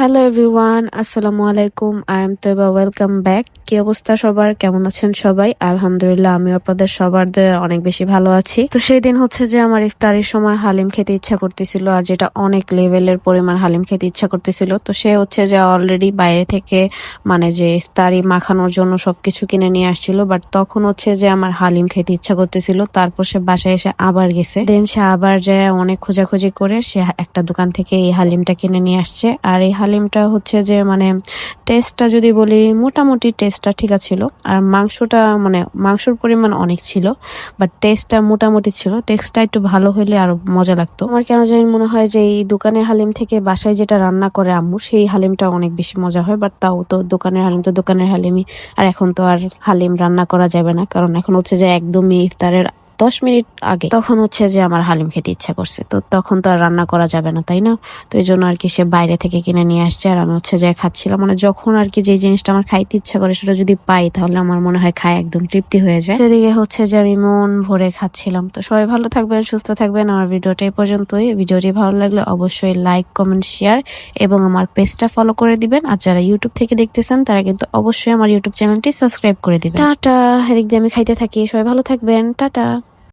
Hello everyone, আসসালামু আলাইকুম। I am Taiba, welcome back. কি অবস্থা সবার, কেমন আছেন সবাই? আলহামদুলিল্লাহ, আমি আপনাদের সবার দয়ায় অনেক বেশি ভালো আছি। তো সেই দিন হচ্ছে যে আমার ইফতারির সময় হালিম খেতে ইচ্ছা করতেছিল, আর যেটা অনেক লেভেলের পরিমাণ হালিম খেতে ইচ্ছা করতেছিল। তো সে হচ্ছে যে অলরেডি বাইরে থেকে মানে যে ইফতারি মাখানোর জন্য সবকিছু কিনে নিয়ে আসছিল, বাট তখন হচ্ছে যে আমার হালিম খেতে ইচ্ছা করতেছিল। তারপর সে বাসায় এসে আবার গেছে, দেন সে আবার যায় অনেক খোঁজাখুঁজি করে সে একটা দোকান থেকে এই হালিমটা কিনে নিয়ে আসছে। আর এই হালিমটা হচ্ছে যে মানে টেস্টটা যদি বলি, মোটামুটি টেস্টটা ঠিক ছিল। আর মাংসটা মানে মাংসর পরিমাণ অনেক ছিল, বাট টেস্টটা মোটামুটি ছিল। টেস্টটা একটু ভালো হলে আরো মজা লাগতো। আমার কেন জানি মনে হয় যে এই দোকানের হালিম থেকে বাসায় যেটা রান্না করে আম্মু, সেই হালিমটা অনেক বেশি মজা হয়। বাট তাও তো দোকানের হালিম তো দোকানের হালিমই। আর এখন তো আর হালিম রান্না করা যাবে না, কারণ এখন হচ্ছে যে একদমই ইফতারের 10 মিনিট আগে তখন হচ্ছে যে আমার হালিম খেতে ইচ্ছা করছে। তো তখন তো আর রান্না করা যাবে না, তাই না? তো এই জন্য আর কি সে বাইরে থেকে কিনে নিয়ে আসছে, আর আমি হচ্ছে যে খাচ্ছিলাম। মানে যখন আর কি যে জিনিসটা আমার খাইতে ইচ্ছা করে সেটা যদি পাই, তাহলে আমার মনে হয় খায় একদম তৃপ্তি হয়ে যায়। সেদিকে হচ্ছে যে আমি মন ভরে খাচ্ছিলাম। তো সবাই ভালো থাকবেন, সুস্থ থাকবেন। আমার ভিডিওটা এই পর্যন্তই। ভিডিওটি ভালো লাগলে অবশ্যই লাইক, কমেন্ট, শেয়ার এবং আমার পেজটা ফলো করে দিবেন। আর যারা ইউটিউব থেকে দেখতেছেন তারা কিন্তু অবশ্যই আমার ইউটিউব চ্যানেলটি সাবস্ক্রাইব করে দিবেন। টাটা। এদিক দিয়ে আমি খাইতে থাকি। সবাই ভালো থাকবেন। টাটা।